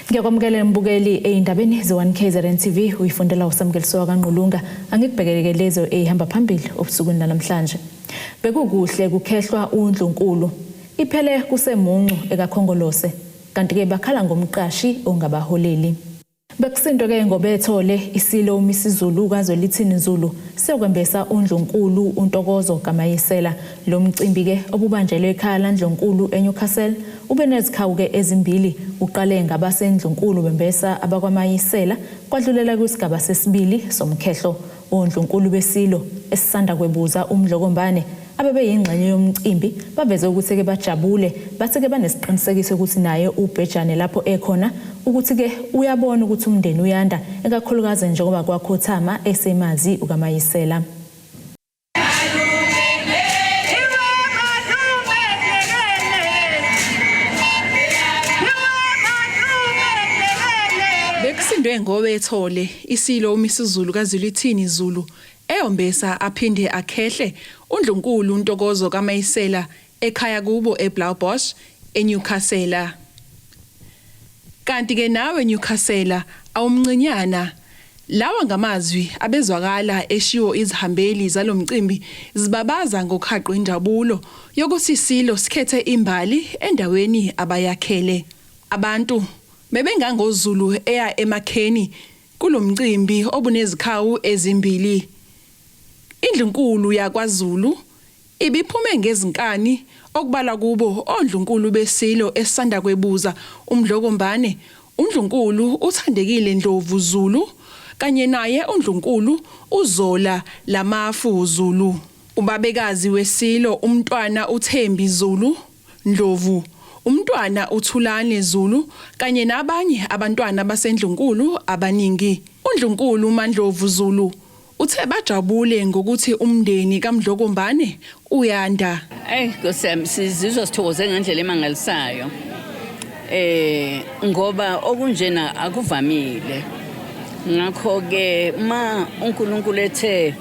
Ngiyakwamukela mbukeli eindabeni ze-1KZNTV uyifundela usamukeliso kaNqulunga angikubhekeleke lezo ehamba phambili obusukwini namhlanje. Bekukuhle kukhehlwa uNdlunkulu. Iphele kusemuncu Ekakhongolose kanti ke bakhala ngomqashi ongabaholeli. Bekusinto ke ngobethole isilo umisizulu kazwelithini Zulu sekwembesa uNdlunkulu uNtokozo kaMayisela lo mcimbi ke obubanjelwe ekhaya laNdlunkulu eNewcastle ube nezikhawu ke ezimbili uqale ngabasendlunkulu bembesa abakwaMayisela kwadlulela kwisigaba sesibili somkhehlo uNdlunkulu besilo esisanda kwebuza umdlokombane ababe yingxenye yomcimbi baveze ukuthi ke bajabule bathi ke banesiqinisekiso ukuthi naye ubhejane lapho ekhona ukuthi ke uyabona ukuthi umndeni uyanda ekakhulukazi njengoba kwakhothama esemazi ukaMayisela. Bekusindwe ngobethole isilo umisizulu kazwelithini Zulu eyombesa aphinde akhehle uNdlunkulu uNtokozo kaMayisela ekhaya kubo eBlaaubosch eNewcastle. Kanti ke nawe Newcastle awumncinyana lawa ngamazwi abezwakala eshiwo izihambeli zalomcimbi zibabaza ngokhaqo injabulo yokuthi isilo sikhethe imbali endaweni abayakhele. Abantu bebengangozulu eya emakheni kulomcimbi obunezikhawu ezimbili. Indlunkulu yakwaZulu ibiphume ngezinkani okubala kubo oNdlunkulu besilo esanda kwebuza umdlokombane uNdlunkulu uthandekile Ndlovu Zulu kanye naye uNdlunkulu uZola Lamafu Zulu. Ubabekazi wesilo umntwana uThembi Zulu Ndlovu, umntwana uThulane Zulu kanye nabanye abantwana basendlunkulu abaningi. uNdlunkulu uMandlovu Zulu uthe bajabule ngokuthi umndeni kaMdlokombane uyanda. Nkosiyami sizizwa sithokoze ngendlela emangalisayo. Ngoba okunjena akuvamile. Ngakho ke ma uNkulunkulu ethe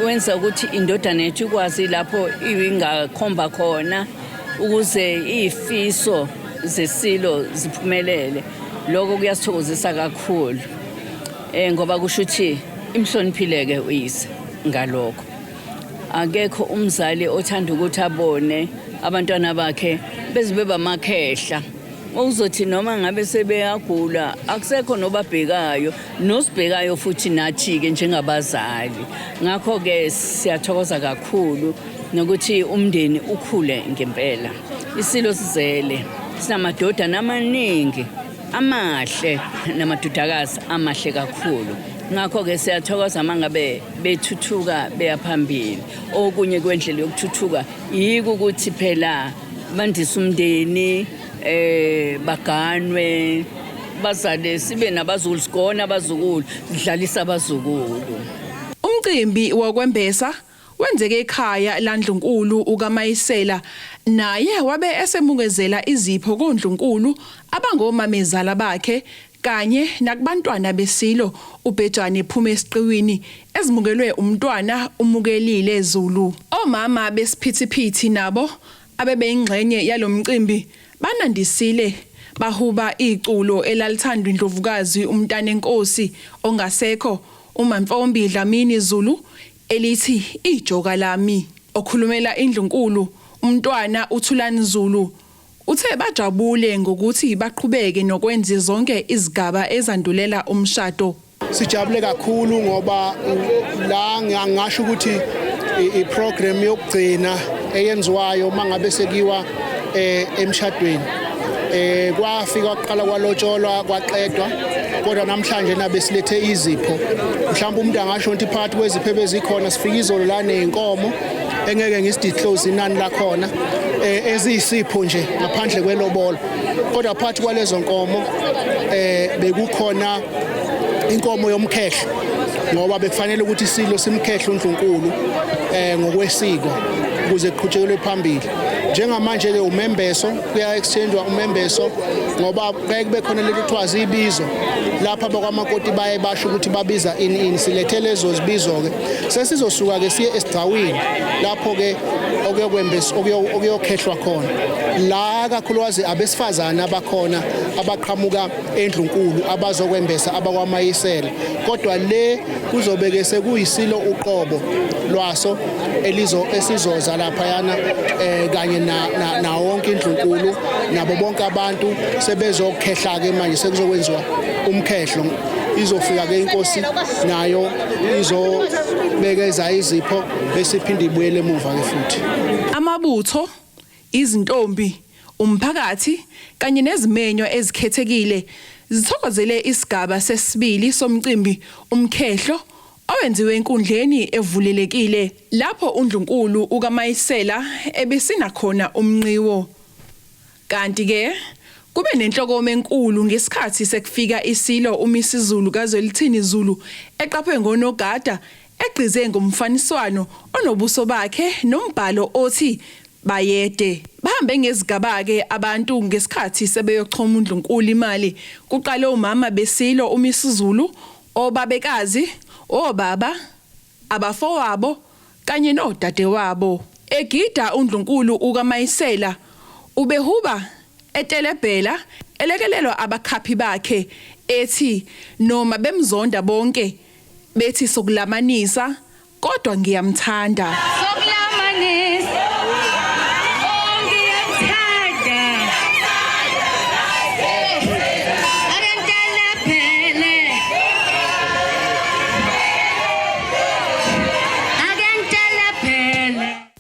wenza ukuthi indodana yethu ikwazi lapho ingakhomba khona ukuze izifiso zesilo ziphumelele. Lokho kuyasithokozisa kakhulu. Ngoba kusho ukuthi imhloniphile ke uyise ngalokho. Akekho umzali othanda ukuthi abone abantwana bakhe bezibeba makhehla. Uzothi noma ngabe sebeyagula akusekho nobabhekayo nosibhekayo futhi nathi ke njengabazali. Ngakho ke siyathokoza kakhulu nokuthi umndeni ukhule ngempela. Isilo sizele sinamadodana amaningi amahle namadodakazi amahle kakhulu. Ngakho ke siyathokoza mangabe bethuthuka beyaphambili. Okunye kwendlela yokuthuthuka yiko ukuthi phela bandisa umndeni baganwe bazale sibe nabazulu sigona abazukulu sidlalisa abazukulu. Umcimbi wakwembesa wenzeke ekhaya laNdlunkulu ukaMayisela naye wabe esemukezela izipho koNdlunkulu abangomamezala bakhe kanye nakubantwana besilo ubhejane ephume esiqiwini ezimukelwe umntwana umukelile Zulu. Omama besiphithiphithi nabo abebeyingxenye yalomcimbi banandisile bahuba iculo elalithandwa iNdlovukazi umntana enkosi ongasekho uMamfombi Dlamini Zulu elithi ijoka lami. Okhulumela iNdlunkulu umntwana uThulane Zulu uthe bajabule ngokuthi baqhubeke nokwenza zonke izigaba ezandulela umshado. Sijabule kakhulu ngoba la ngisho ukuthi iprogram yokugcina eyenziwayo mangabe sekiwa emshadweni kwafika kwaqala kwalotsholwa kwaqedwa kodwa namhlanje nabe silethe izipho. Mhlawumbe umuntu angasho ukuthi phakathi kwezipho bezikhona sifika izolo la nenkomo engeke ngisidisclose inani la khona eziyisipho nje ngaphandle kwelobolo. Kodwa phakathi kwalezo nkomo bekukhona inkomo yomkhehlo ngoba bekufanele ukuthi isilo simkhehle uNdlunkulu ngokwesiko ukuze kuqhutshekele phambili. njengamanje ke umembeso kuya exchangewa umembeso ngoba kube khona leli kuthiwa ibizo lapha abakwamakoti baye basho ukuthi babiza ini silethe lezo zibizo ke sesizosuka ke siye esigcawini lapho ke okuyokwembesa okuyokhehlwa khona la kakhulukazi abesifazana abakhona abaqhamuka endlunkulu abazokwembesa abakwamayisela kodwa le kuzobeke sekuyisilo uqobo lwaso esizoza lapha yana kanye na wonke indlunkulu nabo bonke abantu sebezokhehla ke manje sekuzokwenziwa umkhehlo izofika ke inkosi nayo izobekeza izipho bese iphinde ibuyele emuva ke futhi amabutho izintombi umphakathi kanye nezimenyo ezikhethekile zithokozele isigaba sesibili somcimbi umkhehlo owenziwe enkundleni evulelekile lapho uNdlunkulu ukaMayisela ebesina khona umnqiwo kanti ke kube nenhlokome enkulu ngesikhathi sekufika isilo uMisizulu kaZwelithini Zulu eqaphwe ngonogada egqize ngomfaniswano onobuso bakhe nombhalo othi bayede bahambe ngezigaba ke abantu ngesikhathi sebeyochoma uNdlunkulu imali kuqale umama besilo uMisizulu obabekazi obaba abafowabo kanye nodadewabo egida uNdlunkulu ukaMayisela ubehuba etelebhela elekelelwa abakhaphi bakhe ethi noma bemzonda bonke bethi sokulamanisa kodwa ngiyamthanda sokulamanisa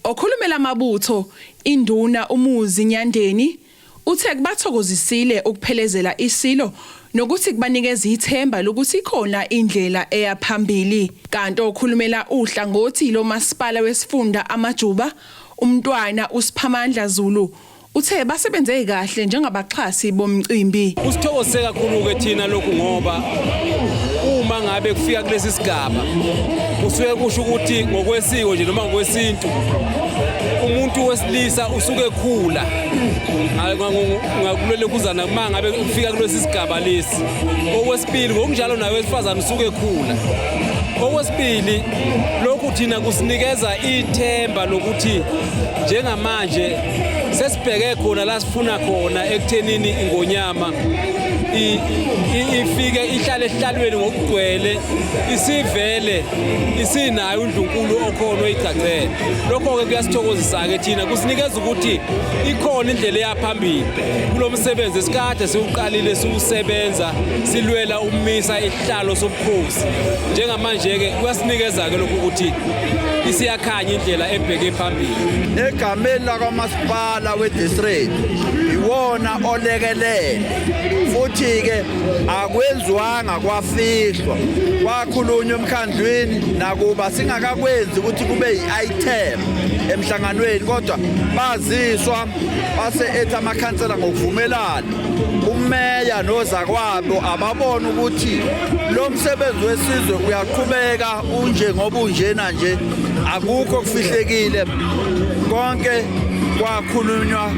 okhulumela amabutho induna umuzi Nyandeni uthe kubathokozisile ukuphelezela isilo nokuthi kubanikeza ithemba lokuthi ikhona indlela eyaphambili kanti okhulumela uhlangothi lo masipala wesifunda amajuba umntwana uSiphamandla Zulu uthe basebenze kahle njengabaxhasi bomcimbi usithokozise kakhulu ke thina lokhu ngoba uma ngabe kufika kulesi sigaba kusuke kusho ukuthi ngokwesiko nje noma ngokwesintu umuntu wesilisa usuke ekhula ngakulele kuzana mangabe kufika kulesi sigaba lesi okwesibili ngokunjalo nawe wesifazana usuke ekhula okwesibili lokhu thina kusinikeza ithemba lokuthi njengamanje sesibheke khona la sifuna khona ekuthenini ingonyama ifike ihlale ehlalweni ngokugcwele isivele isinayo uNdlunkulu okhona oyigcagcele lokho ke kuyasithokozisa ke thina kusinikeza ukuthi ikhona indlela eyaphambili kulomsebenzi esikade siuqalile siusebenza silwela umisa isihlalo sobukhosi njengamanje ke kuyasinikeza ke lokho ukuthi isiyakhanya indlela ebheke phambili egameni lakamasipala wedistrict iwona olekelele futhi ke akwenziwanga kwafihlwa kwakhulunywa emkhandlwini nakuba singakakwenzi ukuthi kube yiitem emhlanganweni kodwa baziswa base etha amakhansela ngokuvumelana umeya nozakwabo ababona ukuthi lo msebenzi wesizwe uyaqhubeka unje ngoba unjena nje akukho kufihlekile konke kwakhulunywa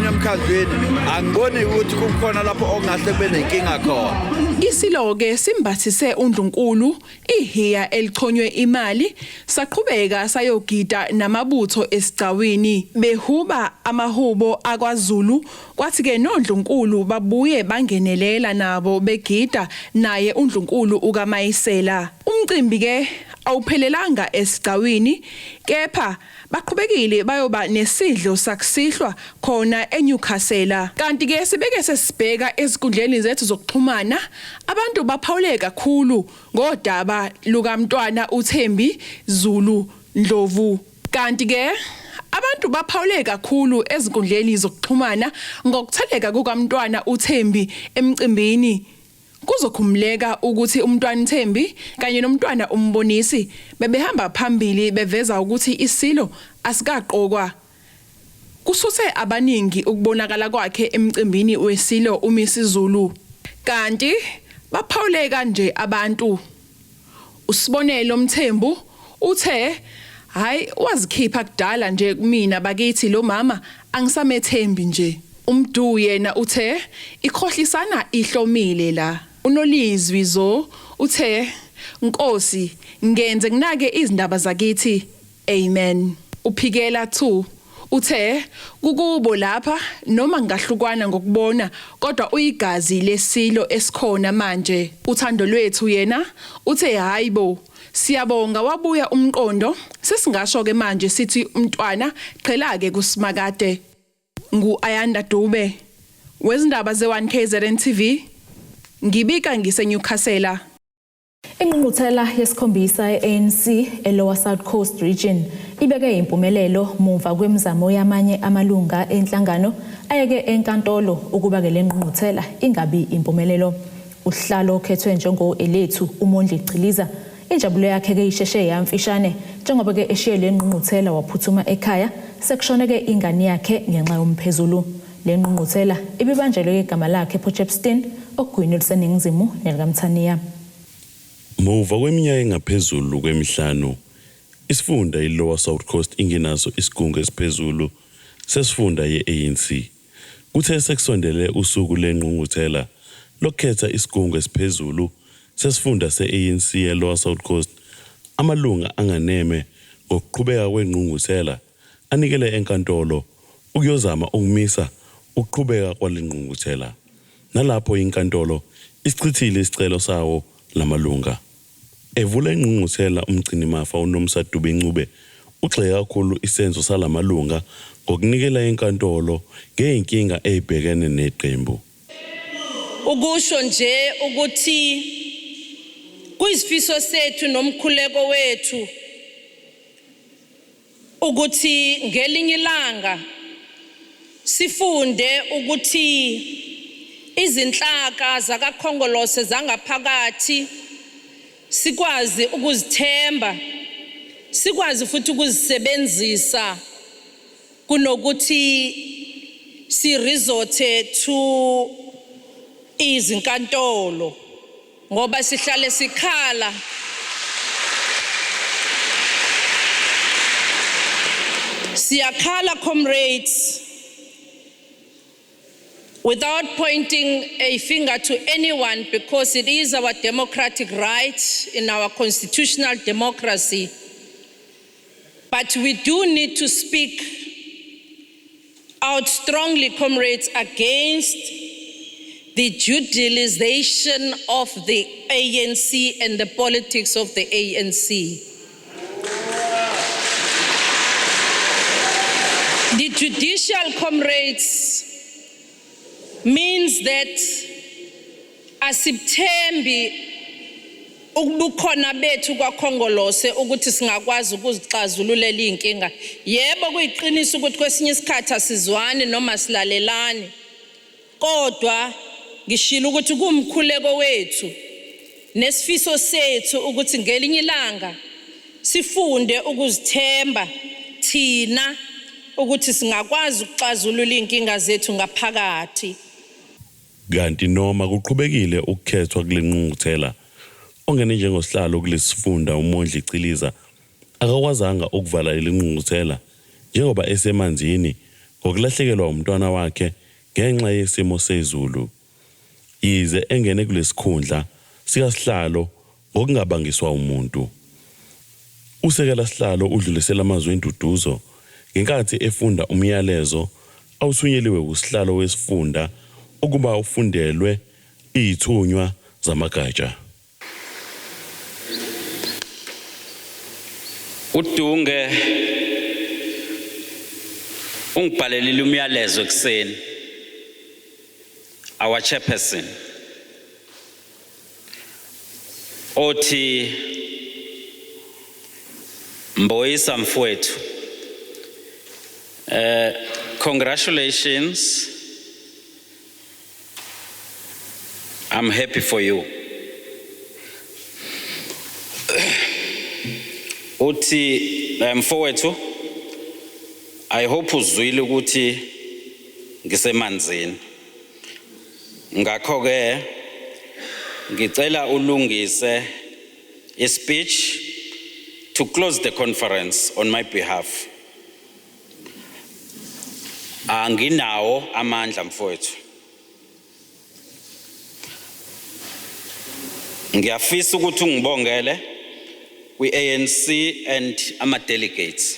emkhandlweni angiboni ukuthi kukhona lapho okungahle kube nenkinga khona isilo ke simbathise uNdlunkulu ihiya elichonywe imali saqhubeka sayogida namabutho esigcawini behuba amahubo akwaZulu kwathi ke noNdlunkulu babuye bangenelela nabo begida naye uNdlunkulu ukaMayisela umcimbi ke awuphelelanga esigcawini kepha baqhubekile bayoba nesidlo sakusihlwa khona eNewcastle kanti ke sibeke sesibheka ezikundleni zethu zokuxhumana abantu baphawule kakhulu ngodaba lukaMntwana uThembi Zulu Ndlovu kanti ke abantu baphawule kakhulu ezikundleni zokuxhumana ngokutheleka kukaMntwana uThembi emcimbini kuzokhumleka ukuthi uMntwana Thembi kanye noMntwana uMbonisi bebehamba phambili beveza ukuthi isilo asikaqokwa kususe abaningi ukubonakala kwakhe emcimbini wesilo uMisizulu kanti baphawuleka nje abantu usibonelo Mthembu uthe Hayi wazikhipha kudala nje kumina bakithi lo mama angisamethembi nje. Umdu yena uthe ikhohlisana ihlomile la. Unolizwi zo uthe Nkosi ngenze nginake izindaba zakithi. Amen. Uphikela 2 uthe kukubo lapha noma ngahlukwana ngokubona kodwa uyigazi lesilo esikhona manje. Uthando lwethu yena uthe hayibo siyabonga wabuya umqondo sesingasho ke manje sithi umntwana qhela ke kusimakade. Ngu-Ayanda Dube wezindaba ze-1KZNTV ngibika ngise-Newcastle. Ingqungquthela yesikhombisa ye-ANC e-Lower South Coast Region ibeke impumelelo muva kwemizamo yamanye amalunga enhlangano ayeke enkantolo ukuba ke le ngqungquthela ingabi impumelelo. Uhlalo okhethwe njengo-elethu uMondli-Ciliza injabulo yakhe ke isheshe yamfishane njengoba ke eshiye le ngqungquthela waphuthuma ekhaya sekushone ke ingane yakhe ngenxa yomphezulu. Le ngqungquthela ibibanjelwe igama lakhe Potchefstroom ogwini oluseningizimu nelikaMthaniya. Muva kweminyaka engaphezulu kwemihlanu, isifunda i-Lower South Coast ingenaso isigungu esiphezulu sesifunda ye-ANC. Kuthe sekusondele usuku lengqungquthela lokhetha isigungu esiphezulu sesifunda se-ANC ye-Lower South Coast, amalunga anganeme ngokuqhubeka kwengqungquthela anikele enkantolo ukuyozama ukumisa ukuqhubeka kwalengqungquthela. Nalapho inkantolo isichithile isicelo sawo lamalunga. Evula ingqungquthela umgcinimafa uNomsa Dube-Ncube ugxeke kakhulu isenzo salamalunga ngokunikela enkantolo ngeenkinga ezibhekene neqembu. Ukusho nje ukuthi kuyisifiso sethu nomkhuleko wethu ukuthi ngelinye ilanga sifunde ukuthi izinhlaka zakaKhongolose zangaphakathi sikwazi ukuzithemba, sikwazi futhi ukuzisebenzisa kunokuthi siresorte to izinkantolo ngoba sihlale sikhala siyakhala comrades without pointing a finger to anyone, because it is our democratic right in our constitutional democracy. But we do need to speak out strongly, comrades, against the judicialization of the ANC and the politics of the ANC. The judicial, comrades, means that asithembi ukubukhona bethu kwaKhongolose ukuthi singakwazi ukuzixazululela inkinga. Yebo kuyiqiniso ukuthi kwesinye isikhathi asizwani noma silalelani, kodwa ngishilo ukuthi kumkhuleko wethu nesifiso sethu ukuthi ngelinye ilanga sifunde ukuzithemba thina ukuthi singakwazi ukuxazulula inkinga zethu ngaphakathi. Kanti noma kuqhubekile ukukhethwa kule ngqungquthela, ongene njengosihlalo kulesifunda uMondli-Ciliza akakwazanga ukuvala le ngqungquthela njengoba esemanzini ngokulahlekelwa umntwana wakhe ngenxa yesimo sezulu. Yize engene kulesikhundla sikasihlalo ngokungabangiswa umuntu. Usekela sihlalo udlulisela amazwi enduduzo ngenkathi efunda umyalezo awuthunyeliwe usihlalo wesifunda ukuba ufundelwe izithunywa zamagatsha. Udunge ungibhalelile umyalezo ekseni, our chairperson, othi Mboyisa mfowethu, congratulations, I'm happy for you. Uthi mfowethu, I hope uzwile ukuthi ngisemanzini. Ngakho ke ngicela ulungise speech to close the conference on my behalf. Anginawo amandla mfowethu. Ngiyafisa ukuthi ungibongele kwi-ANC and ama-delegates.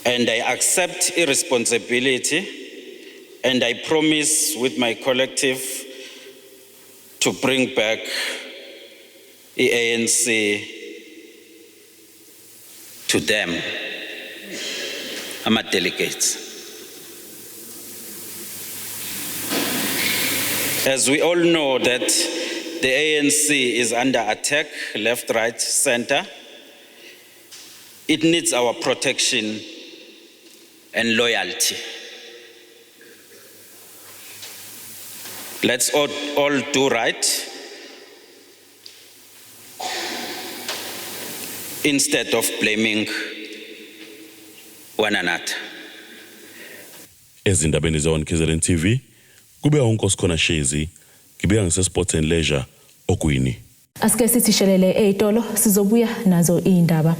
And I accept irresponsibility and I promise with my collective to bring back the ANC to them, ama-delegates. As we all know that the ANC is under attack, left, right, center, it needs our protection and loyalty. Let's all do right instead of blaming one another. Ezindabeni za-1KZNTV kube uNkosikhona Shezi ngibeka ngise-Sports and Leisure okwini. Asike sithishelele ezitolo sizobuya nazo izindaba.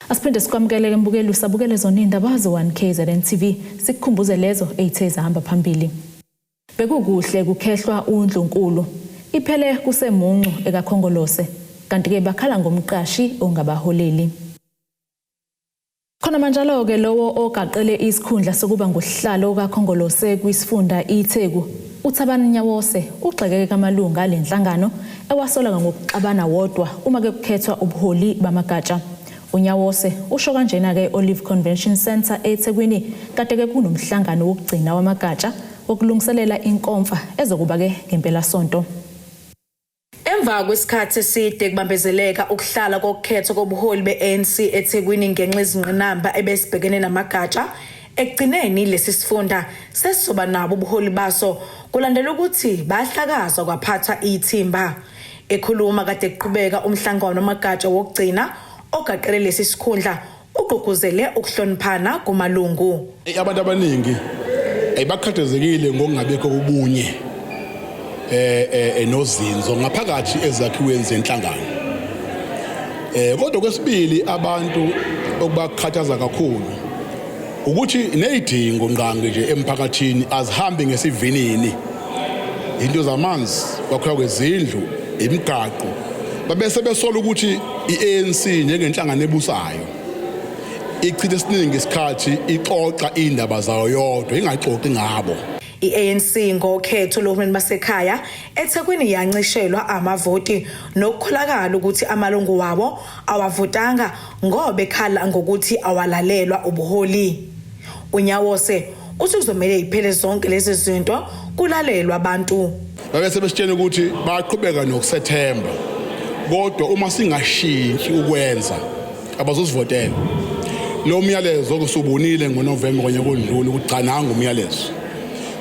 Asiphinde sikwamukele mbukeli usabukele zona izindaba zo-1KZNTV sikukhumbuze lezo ezithe zahamba phambili. Bekukuhle kukhehlwa uNdlunkulu. Iphele kuSukumuncu Ekakhongolose kanti ke bakhala ngomqashi ongabaholeli. Khona manjalo ke lowo ogaqele isikhundla sokuba nguhlalo okaKhongolose kwisifunda iTheku uThabani Nyawose ugxekeke kamalunga lenhlangano ewasola ngokuxabana wodwa uma ke kukhethwa ubuholi bamagatsha. uNyawose usho kanjena ke Olive Convention Center eThekwini kade ke kunomhlangano wokugcina wamagatsha wokulungiselela inkomfa ezokuba ke ngempela sonto. Emva kwesikhathi eside kubambezeleka ukuhlala kokukhethwa kobuholi be-ANC eThekwini ngenxa yezingqinamba ebesibhekene namagatsha ekugcineni lesi sifunda sesizoba nabo ubuholi baso kulandela ukuthi bahlakazwa kwaphatha ithimba. Ekhuluma kade kuqhubeka umhlangano wamagatsha wokugcina ogaqele lesi sikhundla ugqugquzele ukuhloniphana kumalungu. Abantu abaningi bakhathazekile ngokungabekho ubunye enozinzo ngaphakathi ezakhiweni zenhlangano. Kodwa kwesibili abantu okubakhathaza kakhulu ukuthi nezidingo ngqangi nje emphakathini azihambi ngesivinini. Into zamanzi, kwakhiwa kwezindlu, imigaqo. Babese besola ukuthi iANC njengenhlangano ebusayo ichitha isiningi isikhathi ixoxa indaba zayo yodwa ingaxoxi ngabo. iANC ngokhetho lohulumeni basekhaya eThekwini yancishelwa amavoti nokukholakala ukuthi amalungu wabo awavotanga ngoba ekhala ngokuthi awalalelwa ubuholi. uNyawose uthi kuzomela iphele zonke lezi zinto kulalelwa abantu. Babese besitshela ukuthi baqhubeka nokusethemba kodwa uma singashintshi ukwenza abazosivotela. Lo myalezo okusubonile ngoNovember kanye kodlula ukugcananga umyalezo.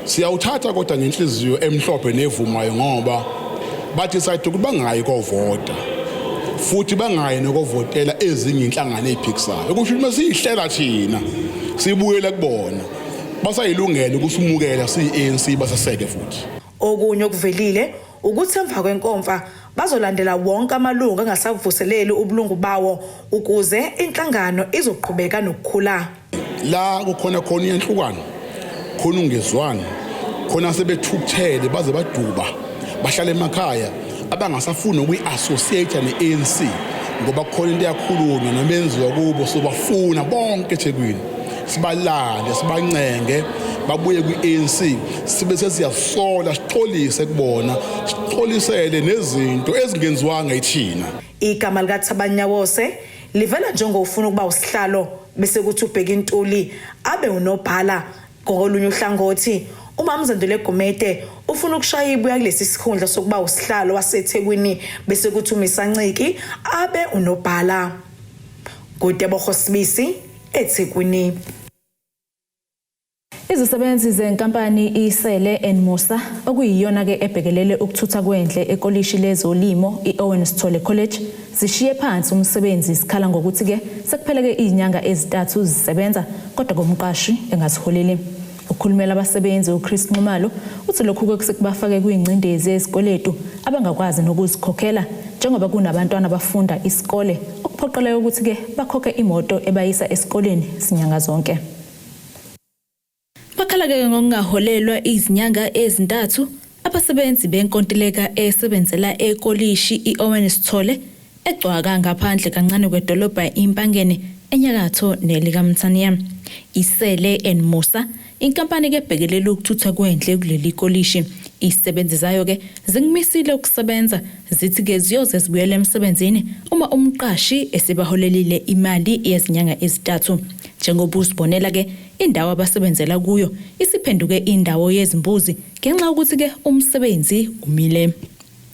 Siyawuthatha kodwa ngenhliziyo emhlophe nevumayo ngoba bathi sayithi ukuthi bangayi kovota futhi bangayi nokovotela ezinye inhlangano eziphikisayo. Kusho ukuthi masihlela thina sibuyela kubona basayilungela ukusumukela siyiANC basaseke futhi. Okunye okuvelile ukuthi emva kwenkomfa bazolandela wonke amalungu angasavuseleli ubulungu bawo ukuze inhlangano izoqhubeka nokukhula. La kukhona khona iyanhlukano, khona ungezwani, khona sebethukuthele baze baduba bahlala emakhaya abangasafuni ukuyi-associate ne-ANC ngoba kukhona into yakhulunywa namenziwa kubo sobafuna bonke eThekwini sibalande sibancenge babuye kwi-ANC sibe sesiyasola sixolise kubona sixolisele nezinto ezingenziwanga yithina. Igama likaThabani Nyawose livela njengofuna ukuba usihlalo bese kuthi ubheka intuli abe unobhala ngolunye uhlangothi. uMamzandile Gumede ufuna ukushaya ibuya kulesi sikhundla sokuba usihlalo waseThekwini bese kuthi uMisanciki abe unobhala. Kudebo Khosibisi eThekwini. Izisebenzi zenkampani Iphele and Musa okuyiyona ke ebhekelele ukuthutha kwendle ekolishi lezolimo iOwen Sithole College zishiye phansi umsebenzi sikhala ngokuthi ke sekupheleke izinyanga ezithathu zisebenza kodwa komqashi engasiholeli. Ukhulumela abasebenzi uChris Nxumalo uthi lokhu kusekubafake kuyingcindezi ezikweletu abangakwazi nokuzikhokhela njengoba kunabantwana abafunda isikole okuphoqeleka ukuthi ke bakhokhe imoto ebayisa esikoleni sinyanga zonke. Bakhala-ke ngokungaholelwa izinyanga ezintathu abasebenzi benkontileka esebenzela ekolishi iOwen Sithole egcwaka ngaphandle kancane kwedolobha impangene enyakatho nelikamthaniya. Iphele and Musa inkampani ke ebhekelela ukuthuthwa kwendle kuleli kolishi. Izisebenzi zayo ke zingimisile ukusebenza zithi ke ziyoze zibuyele emsebenzini uma umqashi esebaholelile imali yezinyanga ezintathu. Njengoba usibonela ke indawo abasebenzela kuyo isiphenduke indawo yezimbuzi ngenxa ukuthi ke umsebenzi umile.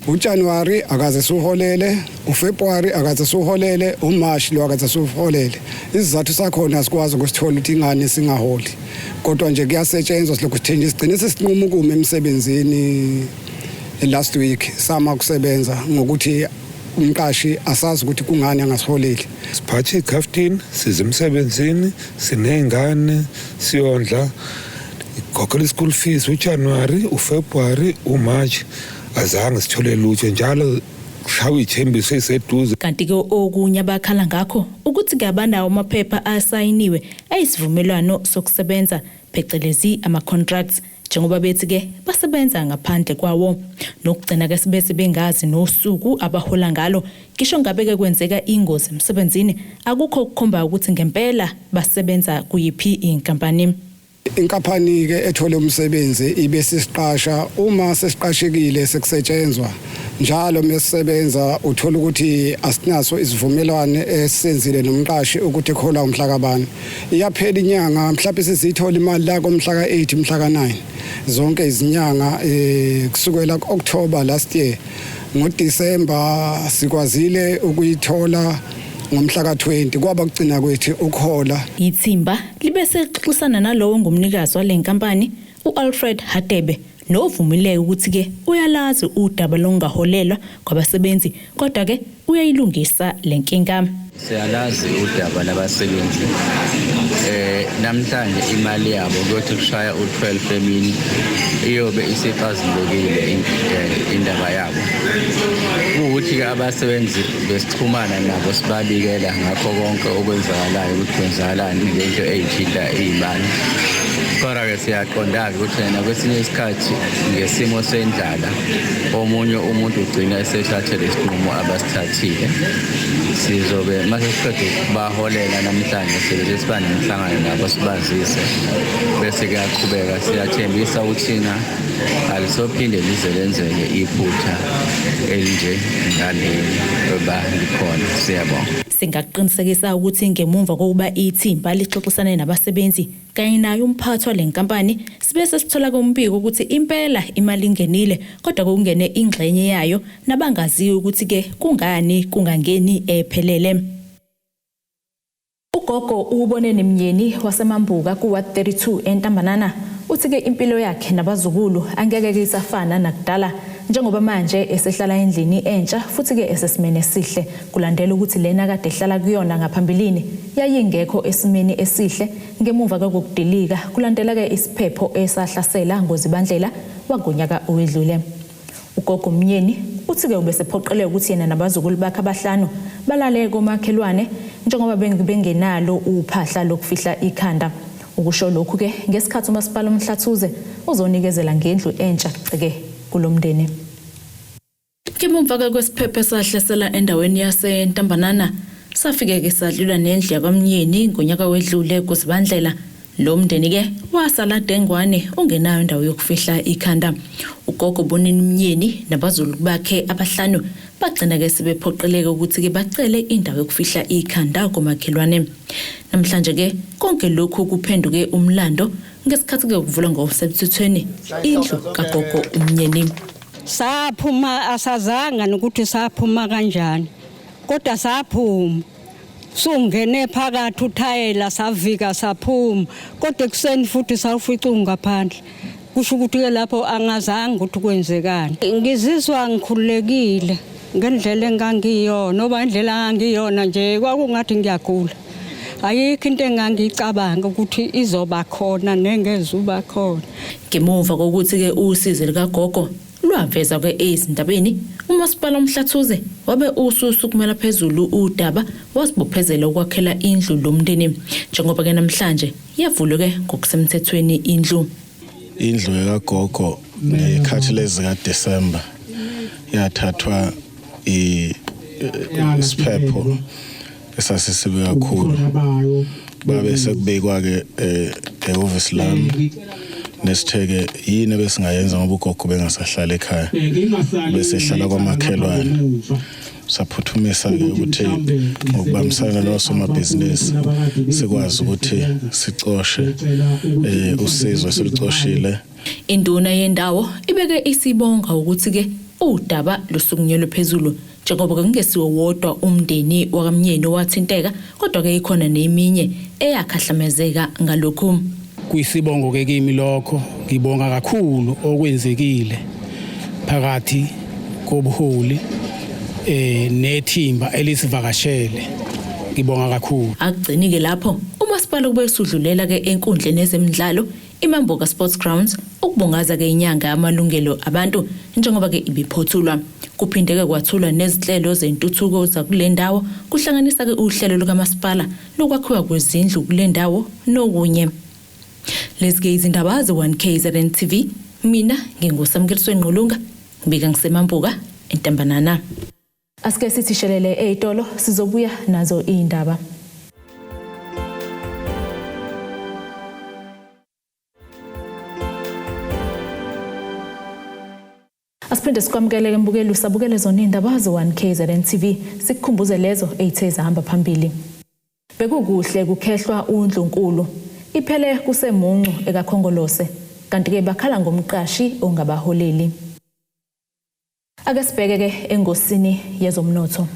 uJanuary akaze suholele, uFebruary akaze suholele, uMarch lo akaze suholele. Isizathu sakhona sikwazi ukusithola ukuthi ingane singaholi. Kodwa nje kuyasetshenzwa silokhu sithenje isigcine sesinquma ukume emsebenzini last week sama kusebenza ngokuthi umqashi asazi ukuthi kungani angasiholeli. Siphathe ikhaftini sizemsebenzini sinengane siyondla ikhokhela school fees uJanuary, uFebruary, uMarch azange sithole lutho njalo shawe ithembiso eseduze. Kanti ke okunye abakhala ngakho ukuthi ke abanawo amaphepha asayiniwe ayisivumelwano sokusebenza phecelezi ama contracts njengoba bethi ke basebenza ngaphandle kwawo nokugcina ke sibese bengazi nosuku abahola ngalo kisho ngabe ke kwenzeka ingozi emsebenzini akukho ukukhomba ukuthi ngempela basebenza kuyiphi inkampani. Inkampani ke ethole umsebenzi ibe sesiqasha uma sesiqashekile sekusetshenzwa njalo mesisebenza uthola ukuthi asinaso isivumelwano esenzile nomqashi ukuthi ekhola umhla kabani iyaphela inyanga mhlawumbe sizithola imali la komhla ka8 mhla ka9 zonke izinyanga kusukela October last year ngoDecember sikwazile ukuyithola ngomhla ka20 kwaba kugcina kwethi ukhola. Ithimba libe sexoxisana nalowo ngumnikazi walenkampani uAlfred Hadebe novumile ukuthi ke uyalazi udaba longaholelwa kwabasebenzi kodwa ke uyayilungisa lenkinga. Siyalazi udaba labasebenzi namhlanje imali yabo ukuthi kushaya u12 emini iyobe isifazilekile indaba yabo ukuthi ke abasebenzi besixhumana nabo sibabikela ngakho konke okwenzakalayo ukuthi kwenzakalani ngento eyithinta izimali. Kodwa ke siyaqonda ukuthi yena kwesinye isikhathi ngesimo sendlala omunye umuntu ugcina esethathe lesinqumo abasithathile. Sizobe mase siqedwe baholela namhlanje sibesibane umhlangano nabo sibazise bese kuyaqhubeka siyathembisa uthina alisophinde lize lenzeke iphutha elinje ngaleli oba likhona. Siyabonga. Singaqinisekisa ukuthi ngemumva kokuba ithimba lixoxisane nabasebenzi kanye nayo umphathi walenkampani sibese sithola umbiko ukuthi impela imali ingenile kodwa kungene ingxenye yayo nabangaziyo ukuthi ke kungani kungangeni ephelele. Ugogo ubone nemnyeni wasemambuka kuwa 32 eNtambanana uthi ke impilo yakhe nabazukulu angeke isafana nakudala njengoba manje esehlala endlini entsha futhi ke esesimene esihle kulandela ukuthi lena kade ehlala kuyona ngaphambilini yayingekho esimeni esihle ngemuva kokudilika kulandela ke isiphepho esahlasela ngozibandlela wagonyaka owedlule. Ugogo Mnyeni uthi ke ubesephoqeleka ukuthi yena nabazukulu bakhe abahlanu balale komakhelwane njengoba bengenalo uphahla lokufihla ikhanda. Ukusho lokhu ke ngesikhathi uMasipala uMhlathuze uzonikezela ngendlu entsha ke kulomndeni. Ngemva kwesiphepho sahlasela endaweni yaseNtambanana safike ke sadlula nendlu yakwamnyeni ngonyaka wedlule kuzibandlela. Lo mndeni ke wasala Dengwane ungenayo indawo yokufihla ikhanda. Ugogo Bonini Mnyeni nabazulu bakhe abahlanu bagcina ke sebephoqeleka ukuthi ke bacele indawo yokufihla ikhanda komakhelwane. Namhlanje ke konke lokhu kuphenduke umlando ngesikhathi ke kuvula ngosemthethweni indlu kagogo Mnyeni. Saphuma asazanga ukuthi saphuma kanjani kodwa saphuma sungene phakathi uthayela savika saphuma kodwa ekuseni futhi sawufica ngaphandle kusho ukuthi ke lapho angazange ukuthi kwenzekani. Ngizizwa ngikhululekile ngendlela engangiyona ngoba indlela engangiyona nje kwakungathi ngiyagula ayikho into engangicabanga ukuthi izoba khona nengezuba khona. Ngemuva kokuthi ke usizo likagogo lwaveza ke ezindabeni, umasipala uMhlathuze wabe usukumela phezulu udaba wasibophezela ukwakhela indlu lomndeni njengoba ke namhlanje yavulwe ke ngokusemthethweni indlu kagogo ngekhathi lezi kaDisemba yathathwa isiphepho esasisibe kakhulu babe sekubekwa ke ehhovisi lami nesitheke yini besingayenza ngoba ugogo bengasahlala ekhaya bese hlala kwamakhelwane saphuthumisa ke ukuthi ngokubambisana nosomabhizinisi sikwazi ukuthi sicoshe usizo esilucoshile. Induna yendawo ibeke isibonga ukuthi ke udaba lusukunyelwe phezulu njengoba kungesiwo wodwa umndeni wakamnyeni wathinteka kodwa ke ikhona neminye eyakhahlamezeka ngalokhu. Kuyisibongo ke kimi lokho ngibonga kakhulu okwenzekile phakathi kobuholi nethimba elisivakashele ngibonga kakhulu. Akugcinike lapho umasipala kube usudlulela ke enkundleni ezemidlalo iMamboka Sports Grounds ukubongaza ke inyanga amalungelo abantu njengoba ke ibiphothulwa kuphindeke kwathulwa nezinhlelo zentuthuko zakulendawo kuhlanganisa ke uhlelo lukamasipala lokwakhiwa kwezindlu kulendawo nokunye. Lezi izindaba ze1KZNTV mina nginguSamkeliswe Nqulunga ngibika ngiseMamboka eNtambanana. Asike sithi shelele ezitolo sizobuya nazo izindaba. Asiphinde sikwamukele ke mbukeli usabukele zona izindaba ze1KZNTV sikukhumbuze lezo ezithe zahamba phambili. Bekukuhle kukhehlwa uNdlunkulu Iphele Sukumuncu Ekakhongolose kanti ke bakhala ngomqashi ongabaholeli. Ake sibheke ke engosini yezomnotho.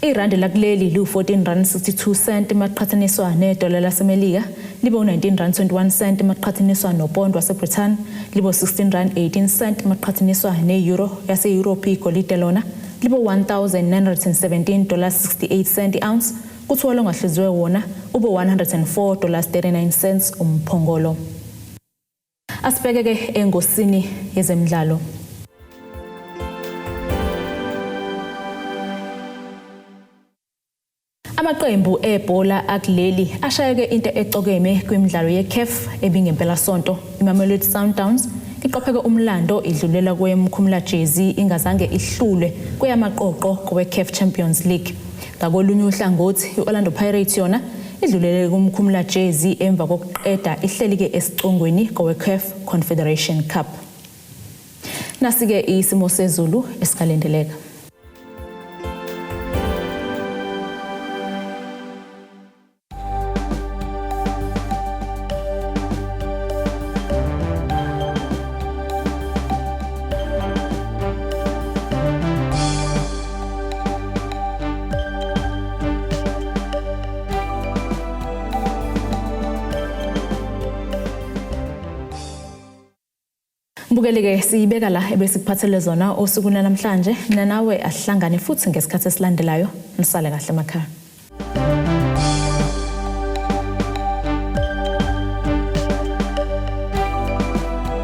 Irandi lakuleli lu14.62 maqhathaniswa nedola laseMelika, libo 19.21 maqhathaniswa nopondo waseBritain, libo 16.18 maqhathaniswa neeuro yase-Europe igolide lona, libo $1,917.68 ounce, kuthiwa ngahliziwe wona ube $104.39 umphongolo. Asibheke ke engosini yezemidlalo. Amaqembu ebhola akuleli ashayeke into ecokeme kwimidlalo yeCAF ebingempela sonto. Imamelodi Sundowns iqopheke umlando idlulela kwemkhumula jezi ingazange ihlule kweyamaqoqo kweCAF Champions League. Ngakolunye uhlangothi iOrlando Pirates yona idlulele kumkhumula jezi emva kokuqeda ihleli ke esicongweni kweCAF Confederation Cup. Nasike isimo sezulu esikalendeleka. Mbukeleke siyibeka la ebesikuphathele zona osukwini namhlanje nanawe asihlangane futhi ngesikhathi esilandelayo nisale kahle emakhaya.